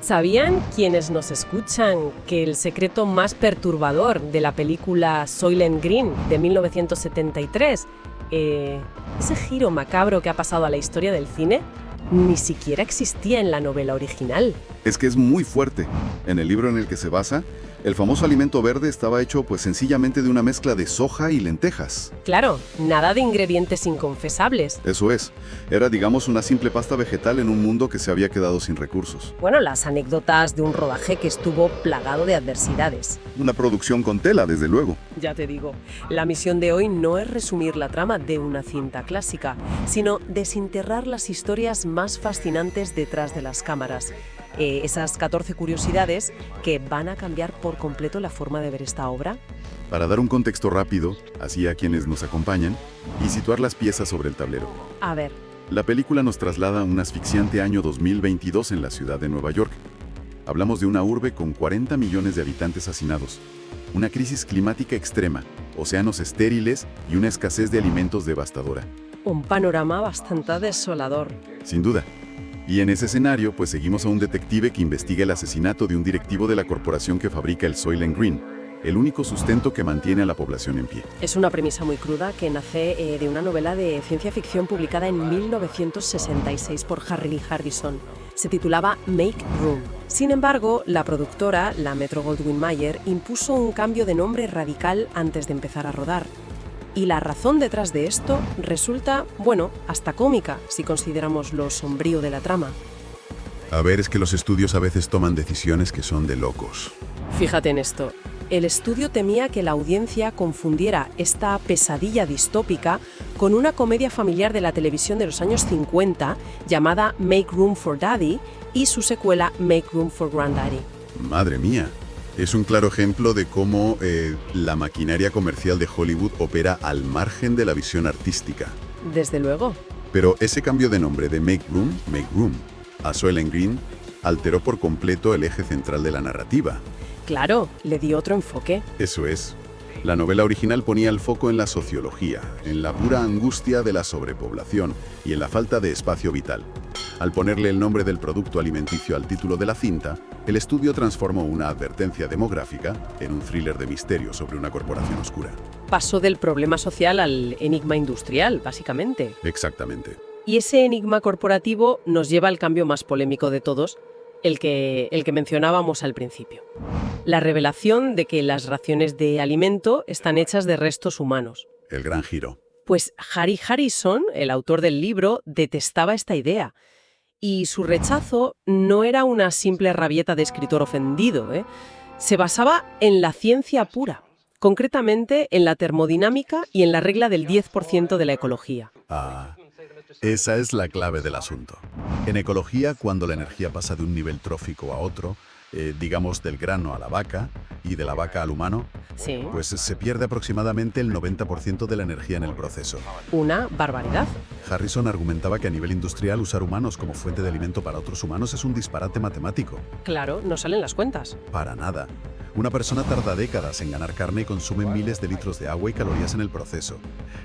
¿Sabían quienes nos escuchan que el secreto más perturbador de la película Soylent Green de 1973, ese giro macabro que ha pasado a la historia del cine, ni siquiera existía en la novela original? Es que es muy fuerte. En el libro en el que se basa, el famoso alimento verde estaba hecho pues sencillamente de una mezcla de soja y lentejas. Claro, nada de ingredientes inconfesables. Eso es. Era, digamos, una simple pasta vegetal en un mundo que se había quedado sin recursos. Bueno, las anécdotas de un rodaje que estuvo plagado de adversidades. Una producción con tela, desde luego. Ya te digo, la misión de hoy no es resumir la trama de una cinta clásica, sino desenterrar las historias más fascinantes detrás de las cámaras. Esas 14 curiosidades que van a cambiar por completo la forma de ver esta obra. Para dar un contexto rápido, así a quienes nos acompañan, y situar las piezas sobre el tablero. A ver, La película nos traslada a un asfixiante año 2022 en la ciudad de Nueva York. Hablamos de una urbe con 40 millones de habitantes hacinados, una crisis climática extrema, océanos estériles y una escasez de alimentos devastadora. un panorama bastante desolador. Sin duda. Y en ese escenario, pues seguimos a un detective que investiga el asesinato de un directivo de la corporación que fabrica el Soylent Green, el único sustento que mantiene a la población en pie. Es una premisa muy cruda que nace de una novela de ciencia ficción publicada en 1966 por Harry Lee Harrison. Se titulaba Make Room. Sin embargo, la productora, la Metro-Goldwyn-Mayer, impuso un cambio de nombre radical antes de empezar a rodar. Y la razón detrás de esto resulta, bueno, hasta cómica, si consideramos lo sombrío de la trama. A ver, es que los estudios a veces toman decisiones que son de locos. Fíjate en esto. El estudio temía que la audiencia confundiera esta pesadilla distópica con una comedia familiar de la televisión de los años 50 llamada Make Room for Daddy y su secuela Make Room for Granddaddy. Madre mía. Es un claro ejemplo de cómo la maquinaria comercial de Hollywood opera al margen de la visión artística. Desde luego. Pero ese cambio de nombre de Make Room, a Soylent Green, alteró por completo el eje central de la narrativa. Claro, le dio otro enfoque. Eso es. La novela original ponía el foco en la sociología, en la pura angustia de la sobrepoblación y en la falta de espacio vital. Al ponerle el nombre del producto alimenticio al título de la cinta, el estudio transformó una advertencia demográfica en un thriller de misterio sobre una corporación oscura. Pasó del problema social al enigma industrial, básicamente. Exactamente. Y ese enigma corporativo nos lleva al cambio más polémico de todos, el que mencionábamos al principio. La revelación de que las raciones de alimento están hechas de restos humanos. El gran giro. Pues Harry Harrison, el autor del libro, detestaba esta idea. Y su rechazo no era una simple rabieta de escritor ofendido, ¿eh? Se basaba en la ciencia pura, concretamente en la termodinámica y en la regla del 10% de la ecología. Esa es la clave del asunto. En ecología, cuando la energía pasa de un nivel trófico a otro, digamos del grano a la vaca y de la vaca al humano, Sí. pues se pierde aproximadamente el 90% de la energía en el proceso. Una barbaridad. Harrison argumentaba que a nivel industrial usar humanos como fuente de alimento para otros humanos es un disparate matemático. Claro, no salen las cuentas. Para nada. Una persona tarda décadas en ganar carne y consume miles de litros de agua y calorías en el proceso.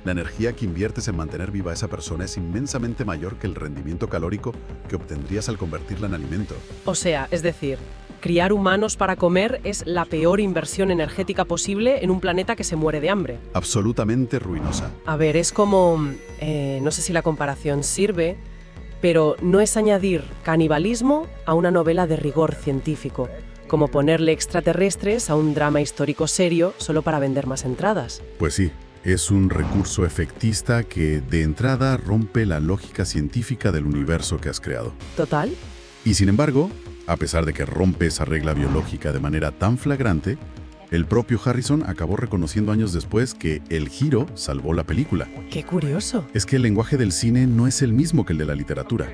La energía que inviertes en mantener viva a esa persona es inmensamente mayor que el rendimiento calórico que obtendrías al convertirla en alimento. O sea, es decir, criar humanos para comer es la peor inversión energética posible en un planeta que se muere de hambre. Absolutamente ruinosa. A ver, es como, no sé si la comparación sirve, pero no es añadir canibalismo a una novela de rigor científico, como ponerle extraterrestres a un drama histórico serio solo para vender más entradas. Pues sí, es un recurso efectista que de entrada rompe la lógica científica del universo que has creado. Total. Y sin embargo, a pesar de que rompe esa regla biológica de manera tan flagrante, el propio Harrison acabó reconociendo años después que el giro salvó la película. Qué curioso. Es que el lenguaje del cine no es el mismo que el de la literatura.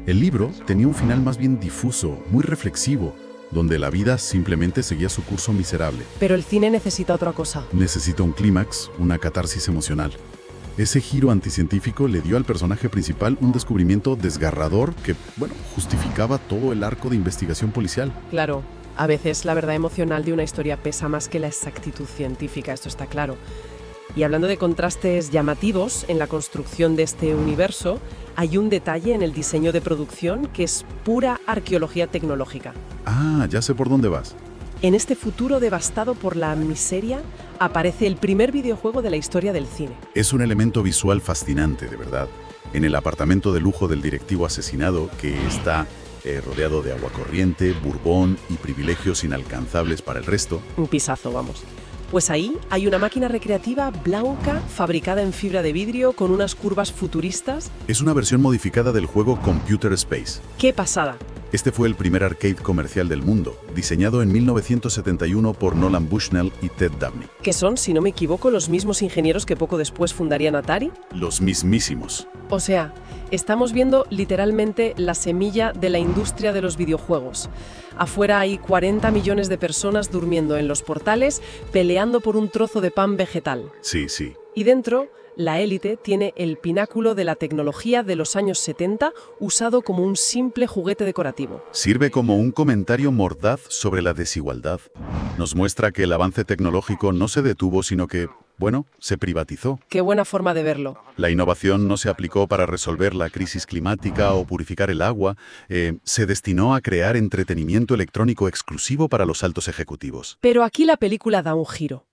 El libro tenía un final más bien difuso, muy reflexivo, donde la vida simplemente seguía su curso miserable. Pero el cine necesita otra cosa. Necesita un clímax, una catarsis emocional. Ese giro anticientífico le dio al personaje principal un descubrimiento desgarrador que, justificaba todo el arco de investigación policial. Claro, a veces la verdad emocional de una historia pesa más que la exactitud científica, esto está claro. Y hablando de contrastes llamativos en la construcción de este universo, hay un detalle en el diseño de producción que es pura arqueología tecnológica. Ah, ya sé por dónde vas. En este futuro devastado por la miseria, aparece el primer videojuego de la historia del cine. Es un elemento visual fascinante, de verdad. En el apartamento de lujo del directivo asesinado, que está rodeado de agua corriente, bourbon y privilegios inalcanzables para el resto. Un pisazo, vamos. Pues ahí hay una máquina recreativa blanca fabricada en fibra de vidrio con unas curvas futuristas. Es una versión modificada del juego Computer Space. ¡Qué pasada! Este fue el primer arcade comercial del mundo, diseñado en 1971 por Nolan Bushnell y Ted Dabney. Que son, si no me equivoco, los mismos ingenieros que poco después fundarían Atari. Los mismísimos. O sea, estamos viendo literalmente la semilla de la industria de los videojuegos. Afuera hay 40 millones de personas durmiendo en los portales, peleando por un trozo de pan vegetal. Sí, sí. Y dentro, la élite tiene el pináculo de la tecnología de los años 70 usado como un simple juguete decorativo. Sirve como un comentario mordaz sobre la desigualdad. Nos muestra que el avance tecnológico no se detuvo, sino que, bueno, se privatizó. Qué buena forma de verlo. La innovación no se aplicó para resolver la crisis climática o purificar el agua. Se destinó a crear entretenimiento electrónico exclusivo para los altos ejecutivos. Pero aquí la película da un giro.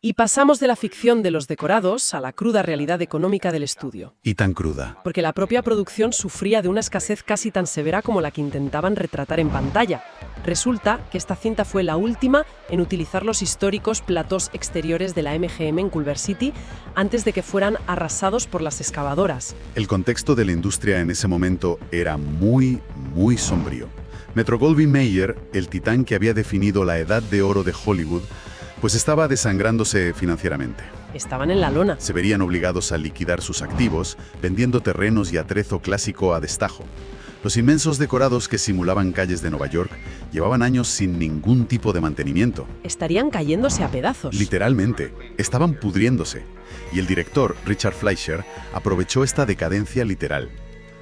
Y pasamos de la ficción de los decorados a la cruda realidad económica del estudio. Y tan cruda. Porque la propia producción sufría de una escasez casi tan severa como la que intentaban retratar en pantalla. Resulta que esta cinta fue la última en utilizar los históricos platós exteriores de la MGM en Culver City antes de que fueran arrasados por las excavadoras. El contexto de la industria en ese momento era muy, muy sombrío. Metro-Goldwyn-Mayer, el titán que había definido la edad de oro de Hollywood, pues estaba desangrándose financieramente. Estaban en la lona. Se verían obligados a liquidar sus activos, vendiendo terrenos y atrezo clásico a destajo. Los inmensos decorados que simulaban calles de Nueva York llevaban años sin ningún tipo de mantenimiento. Estarían cayéndose a pedazos. Literalmente, estaban pudriéndose. Y el director, Richard Fleischer, aprovechó esta decadencia literal.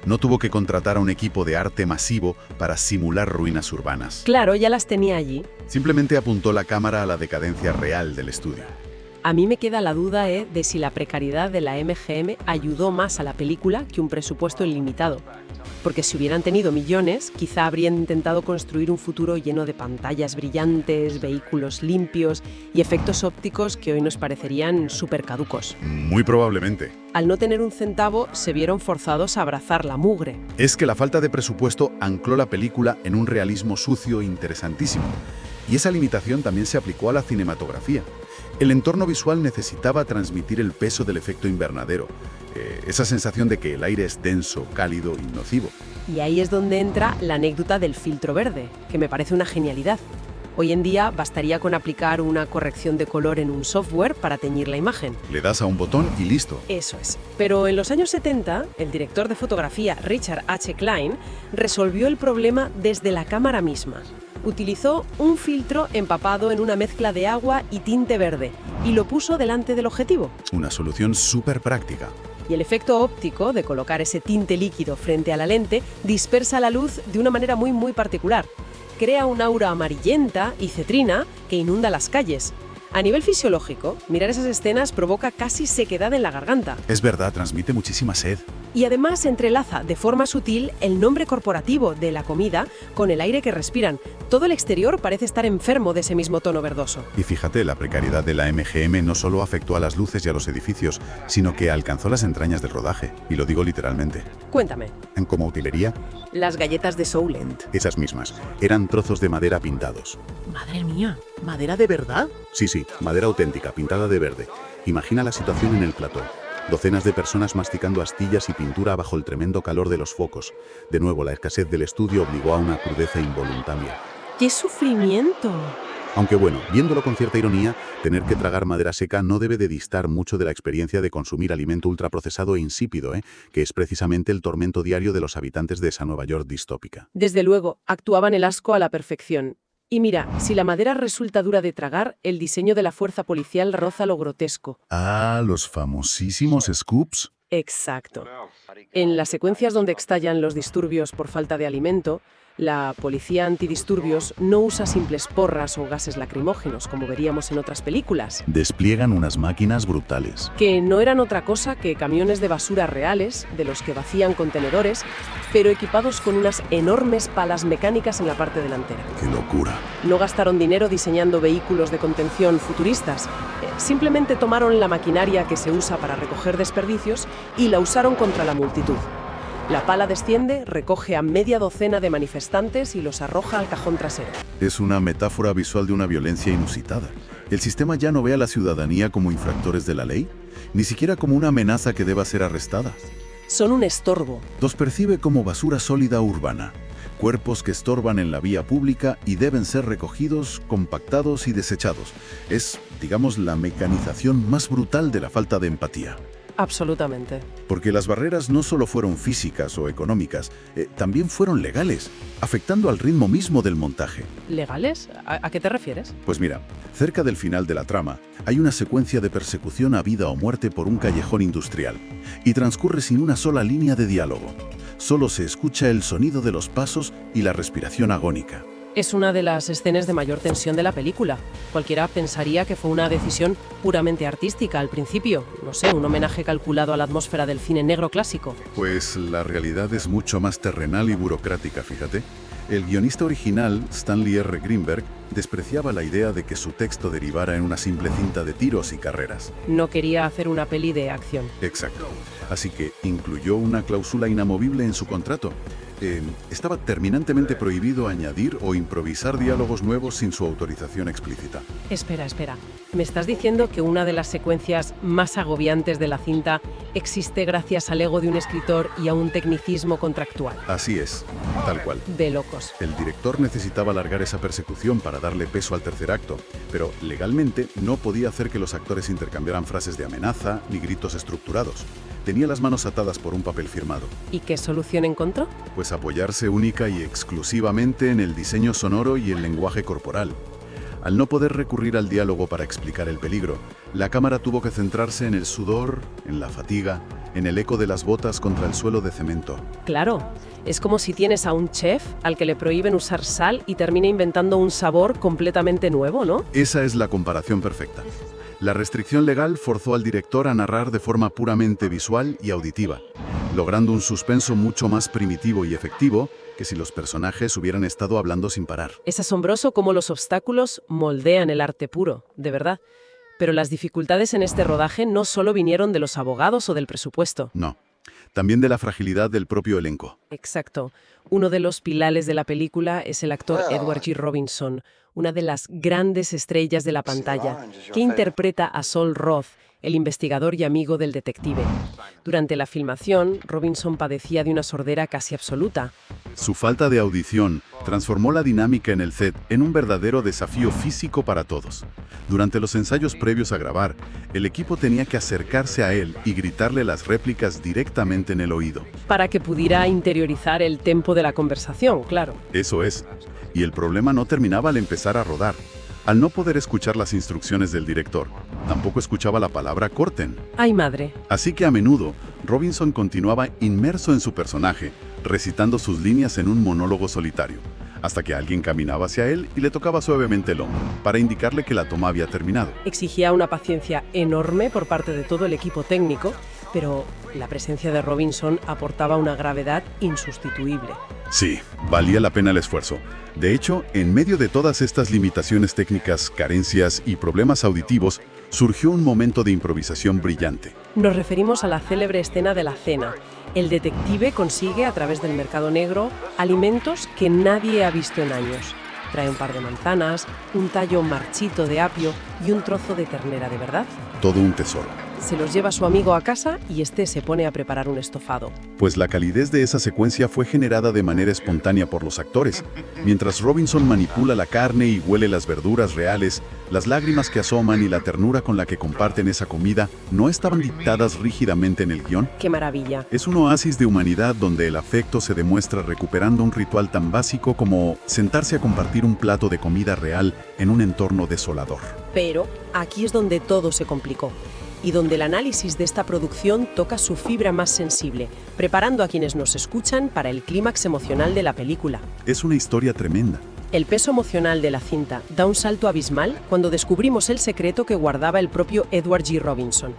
No tuvo que contratar a un equipo de arte masivo para simular ruinas urbanas. Claro, ya las tenía allí. Simplemente apuntó la cámara a la decadencia real del estudio. A mí me queda la duda de si la precariedad de la MGM ayudó más a la película que un presupuesto ilimitado. Porque si hubieran tenido millones, quizá habrían intentado construir un futuro lleno de pantallas brillantes, vehículos limpios y efectos ópticos que hoy nos parecerían súper caducos. Muy probablemente. Al no tener un centavo, se vieron forzados a abrazar la mugre. Es que la falta de presupuesto ancló la película en un realismo sucio e interesantísimo. Y esa limitación también se aplicó a la cinematografía. El entorno visual necesitaba transmitir el peso del efecto invernadero, esa sensación de que el aire es denso, cálido y nocivo. Y ahí es donde entra la anécdota del filtro verde, que me parece una genialidad. Hoy en día bastaría con aplicar una corrección de color en un software para teñir la imagen. Le das a un botón y listo. Eso es. Pero en los años 70, el director de fotografía Richard H. Klein resolvió el problema desde la cámara misma. Utilizó un filtro empapado en una mezcla de agua y tinte verde y lo puso delante del objetivo. Una solución súper práctica. Y el efecto óptico de colocar ese tinte líquido frente a la lente dispersa la luz de una manera muy particular. Crea un aura amarillenta y cetrina que inunda las calles. A nivel fisiológico, mirar esas escenas provoca casi sequedad en la garganta. Es verdad, transmite muchísima sed. Y además entrelaza de forma sutil el nombre corporativo de la comida con el aire que respiran. Todo el exterior parece estar enfermo de ese mismo tono verdoso. Y fíjate, la precariedad de la MGM no solo afectó a las luces y a los edificios, sino que alcanzó las entrañas del rodaje. Y lo digo literalmente. Cuéntame. Como utilería, Las galletas de Soulent. esas mismas, eran trozos de madera pintados. Madre mía, ¿madera de verdad? Sí, madera auténtica, pintada de verde. Imagina la situación en el plató. Docenas de personas masticando astillas y pintura bajo el tremendo calor de los focos. De nuevo, la escasez del estudio obligó a una crudeza involuntaria. ¡Qué sufrimiento! Aunque bueno, viéndolo con cierta ironía, tener que tragar madera seca no debe de distar mucho de la experiencia de consumir alimento ultraprocesado e insípido, que es precisamente el tormento diario de los habitantes de esa Nueva York distópica. Desde luego, actuaban el asco a la perfección. Y mira, si la madera resulta dura de tragar, el diseño de la fuerza policial roza lo grotesco. Ah, los famosísimos scoops. Exacto. En las secuencias donde estallan los disturbios por falta de alimento, La policía antidisturbios no usa simples porras o gases lacrimógenos, como veríamos en otras películas, Despliegan unas máquinas brutales. que no eran otra cosa que camiones de basura reales, de los que vacían contenedores, pero equipados con unas enormes palas mecánicas en la parte delantera. ¡Qué locura! No gastaron dinero diseñando vehículos de contención futuristas. Simplemente tomaron la maquinaria que se usa para recoger desperdicios y la usaron contra la multitud. La pala desciende, recoge a media docena de manifestantes y los arroja al cajón trasero. Es una metáfora visual de una violencia inusitada. ¿El sistema ya no ve a la ciudadanía como infractores de la ley? Ni siquiera como una amenaza que deba ser arrestada. Son un estorbo. Los percibe como basura sólida urbana. Cuerpos que estorban en la vía pública y deben ser recogidos, compactados y desechados. Es, digamos, la mecanización más brutal de la falta de empatía. Absolutamente. Porque las barreras no solo fueron físicas o económicas, también fueron legales, afectando al ritmo mismo del montaje. ¿Legales? ¿A qué te refieres? Pues mira, cerca del final de la trama, hay una secuencia de persecución a vida o muerte por un callejón industrial, y transcurre sin una sola línea de diálogo. Solo se escucha el sonido de los pasos y la respiración agónica. Es una de las escenas de mayor tensión de la película. Cualquiera pensaría que fue una decisión puramente artística al principio. No sé, un homenaje calculado a la atmósfera del cine negro clásico. Pues la realidad es mucho más terrenal y burocrática, fíjate. El guionista original, Stanley R. Greenberg, despreciaba la idea de que su texto derivara en una simple cinta de tiros y carreras. No quería hacer una peli de acción. Exacto. Así que incluyó una cláusula inamovible en su contrato. Estaba terminantemente prohibido añadir o improvisar diálogos nuevos sin su autorización explícita. Espera. ¿Me estás diciendo que una de las secuencias más agobiantes de la cinta existe gracias al ego de un escritor y a un tecnicismo contractual? Así es, tal cual. De locos. El director necesitaba alargar esa persecución para darle peso al tercer acto, pero legalmente no podía hacer que los actores intercambiaran frases de amenaza ni gritos estructurados. Tenía las manos atadas por un papel firmado. ¿Y qué solución encontró? Pues apoyarse única y exclusivamente en el diseño sonoro y el lenguaje corporal. Al no poder recurrir al diálogo para explicar el peligro, la cámara tuvo que centrarse en el sudor, en la fatiga, en el eco de las botas contra el suelo de cemento. Claro, es como si tienes a un chef al que le prohíben usar sal y termina inventando un sabor completamente nuevo, ¿no? Esa es la comparación perfecta. La restricción legal forzó al director a narrar de forma puramente visual y auditiva, logrando un suspenso mucho más primitivo y efectivo que si los personajes hubieran estado hablando sin parar. Es asombroso cómo los obstáculos moldean el arte puro, de verdad. Pero las dificultades en este rodaje no solo vinieron de los abogados o del presupuesto. No, también de la fragilidad del propio elenco. Exacto. Uno de los pilares de la película es el actor Edward G. Robinson, una de las grandes estrellas de la pantalla, que interpreta a Saul Roth, el investigador y amigo del detective. Durante la filmación, Robinson padecía de una sordera casi absoluta. Su falta de audición transformó la dinámica en el set en un verdadero desafío físico para todos. Durante los ensayos previos a grabar, el equipo tenía que acercarse a él y gritarle las réplicas directamente en el oído. Para que pudiera interiorizar el tempo de la conversación, claro. Eso es. Y el problema no terminaba al empezar a rodar. Al no poder escuchar las instrucciones del director, tampoco escuchaba la palabra corten. ¡Ay, madre! Así que a menudo, Robinson continuaba inmerso en su personaje, recitando sus líneas en un monólogo solitario, hasta que alguien caminaba hacia él y le tocaba suavemente el hombro, para indicarle que la toma había terminado. Exigía una paciencia enorme por parte de todo el equipo técnico, pero la presencia de Robinson aportaba una gravedad insustituible. Sí, valía la pena el esfuerzo. De hecho, en medio de todas estas limitaciones técnicas, carencias y problemas auditivos, surgió un momento de improvisación brillante. Nos referimos a la célebre escena de la cena. El detective consigue, a través del mercado negro, alimentos que nadie ha visto en años. Trae un par de manzanas, un tallo marchito de apio y un trozo de ternera de verdad. Todo un tesoro. Se los lleva su amigo a casa y este se pone a preparar un estofado. Pues la calidez de esa secuencia fue generada de manera espontánea por los actores. Mientras Robinson manipula la carne y huele las verduras reales, las lágrimas que asoman y la ternura con la que comparten esa comida no estaban dictadas rígidamente en el guión. ¡Qué maravilla! Es un oasis de humanidad donde el afecto se demuestra recuperando un ritual tan básico como sentarse a compartir un plato de comida real en un entorno desolador. Pero aquí es donde todo se complicó. y donde el análisis de esta producción toca su fibra más sensible, preparando a quienes nos escuchan para el clímax emocional de la película. Es una historia tremenda. El peso emocional de la cinta da un salto abismal cuando descubrimos el secreto que guardaba el propio Edward G. Robinson.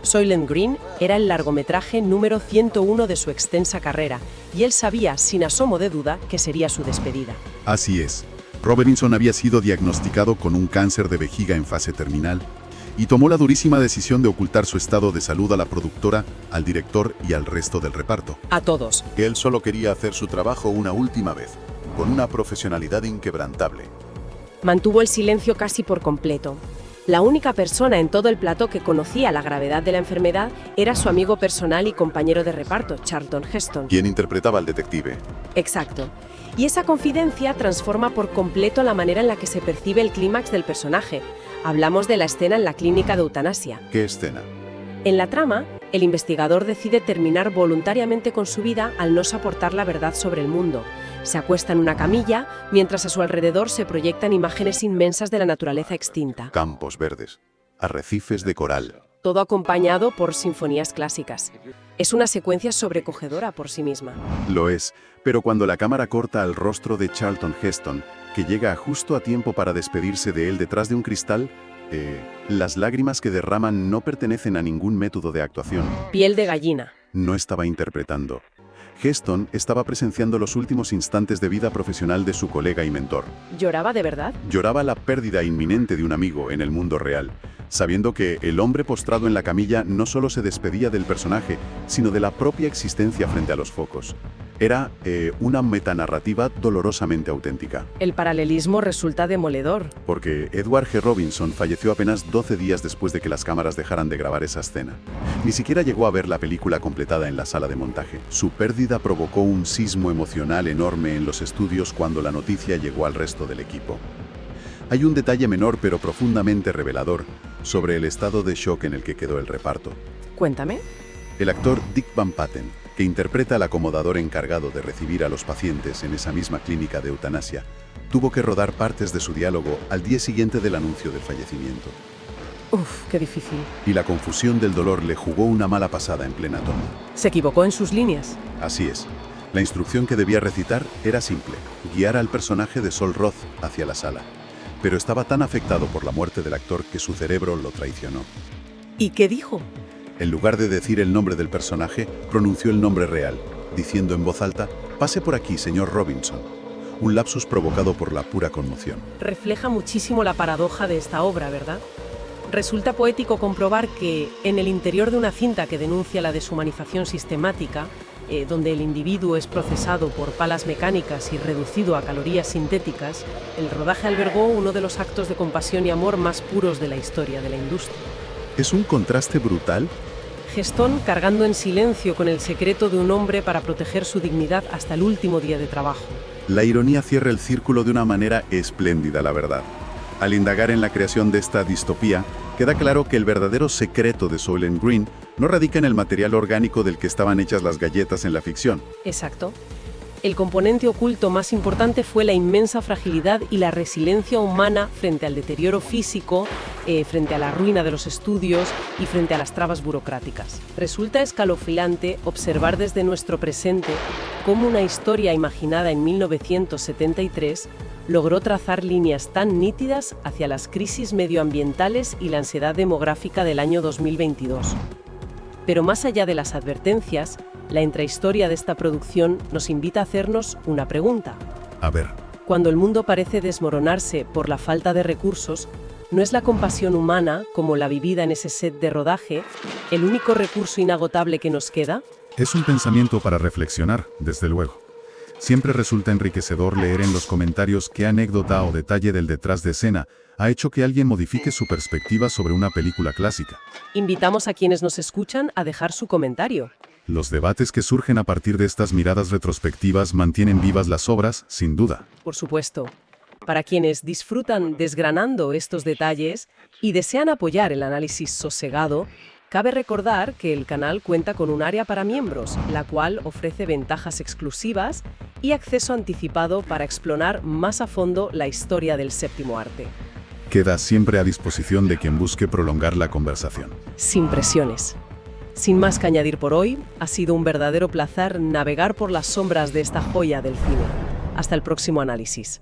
Soylent Green era el largometraje número 101 de su extensa carrera, y él sabía, sin asomo de duda, que sería su despedida. Así es. Robinson había sido diagnosticado con un cáncer de vejiga en fase terminal y tomó la durísima decisión de ocultar su estado de salud a la productora, al director y al resto del reparto. A todos. Él solo quería hacer su trabajo una última vez, con una profesionalidad inquebrantable. Mantuvo el silencio casi por completo. La única persona en todo el plató que conocía la gravedad de la enfermedad era su amigo personal y compañero de reparto, Charlton Heston. Quien interpretaba al detective. Exacto. Y esa confidencia transforma por completo la manera en la que se percibe el clímax del personaje. Hablamos de la escena en la clínica de eutanasia. ¿Qué escena? En la trama, el investigador decide terminar voluntariamente con su vida al no soportar la verdad sobre el mundo. Se acuesta en una camilla, mientras a su alrededor se proyectan imágenes inmensas de la naturaleza extinta. Campos verdes, arrecifes de coral. Todo acompañado por sinfonías clásicas. Es una secuencia sobrecogedora por sí misma. Lo es, pero cuando la cámara corta al rostro de Charlton Heston, que llega justo a tiempo para despedirse de él detrás de un cristal, las lágrimas que derraman no pertenecen a ningún método de actuación. Piel de gallina. No estaba interpretando. Heston estaba presenciando los últimos instantes de vida profesional de su colega y mentor. ¿Lloraba de verdad? Lloraba la pérdida inminente de un amigo en el mundo real, sabiendo que el hombre postrado en la camilla no solo se despedía del personaje, sino de la propia existencia frente a los focos. Era una metanarrativa dolorosamente auténtica. El paralelismo resulta demoledor. Porque Edward G. Robinson falleció apenas 12 días después de que las cámaras dejaran de grabar esa escena. Ni siquiera llegó a ver la película completada en la sala de montaje. Su pérdida provocó un sismo emocional enorme en los estudios cuando la noticia llegó al resto del equipo. Hay un detalle menor pero profundamente revelador sobre el estado de shock en el que quedó el reparto. Cuéntame. El actor Dick Van Patten, que interpreta al acomodador encargado de recibir a los pacientes en esa misma clínica de eutanasia, tuvo que rodar partes de su diálogo al día siguiente del anuncio del fallecimiento. Uf, qué difícil. Y la confusión del dolor le jugó una mala pasada en plena toma. ¿Se equivocó en sus líneas? Así es. La instrucción que debía recitar era simple: guiar al personaje de Sol Roth hacia la sala. Pero estaba tan afectado por la muerte del actor que su cerebro lo traicionó. ¿Y qué dijo? En lugar de decir el nombre del personaje, pronunció el nombre real, diciendo en voz alta: «Pase por aquí, señor Robinson». Un lapsus provocado por la pura conmoción. Refleja muchísimo la paradoja de esta obra, ¿verdad? Resulta poético comprobar que, en el interior de una cinta que denuncia la deshumanización sistemática, donde el individuo es procesado por palas mecánicas y reducido a calorías sintéticas, el rodaje albergó uno de los actos de compasión y amor más puros de la historia de la industria. ¿Es un contraste brutal? Heston cargando en silencio con el secreto de un hombre para proteger su dignidad hasta el último día de trabajo. La ironía cierra el círculo de una manera espléndida, la verdad. Al indagar en la creación de esta distopía, queda claro que el verdadero secreto de Soylent Green no radica en el material orgánico del que estaban hechas las galletas en la ficción. Exacto. El componente oculto más importante fue la inmensa fragilidad y la resiliencia humana frente al deterioro físico, frente a la ruina de los estudios y frente a las trabas burocráticas. Resulta escalofriante observar desde nuestro presente cómo una historia imaginada en 1973 logró trazar líneas tan nítidas hacia las crisis medioambientales y la ansiedad demográfica del año 2022. Pero más allá de las advertencias, la intrahistoria de esta producción nos invita a hacernos una pregunta. A ver. Cuando el mundo parece desmoronarse por la falta de recursos, ¿no es la compasión humana, como la vivida en ese set de rodaje, el único recurso inagotable que nos queda? Es un pensamiento para reflexionar, desde luego. Siempre resulta enriquecedor leer en los comentarios qué anécdota o detalle del detrás de escena ha hecho que alguien modifique su perspectiva sobre una película clásica. Invitamos a quienes nos escuchan a dejar su comentario. Los debates que surgen a partir de estas miradas retrospectivas mantienen vivas las obras, sin duda. Por supuesto. Para quienes disfrutan desgranando estos detalles y desean apoyar el análisis sosegado, cabe recordar que el canal cuenta con un área para miembros, la cual ofrece ventajas exclusivas y acceso anticipado para explorar más a fondo la historia del séptimo arte. queda siempre a disposición de quien busque prolongar la conversación. Sin presiones. Sin más que añadir por hoy, ha sido un verdadero placer navegar por las sombras de esta joya del cine. Hasta el próximo análisis.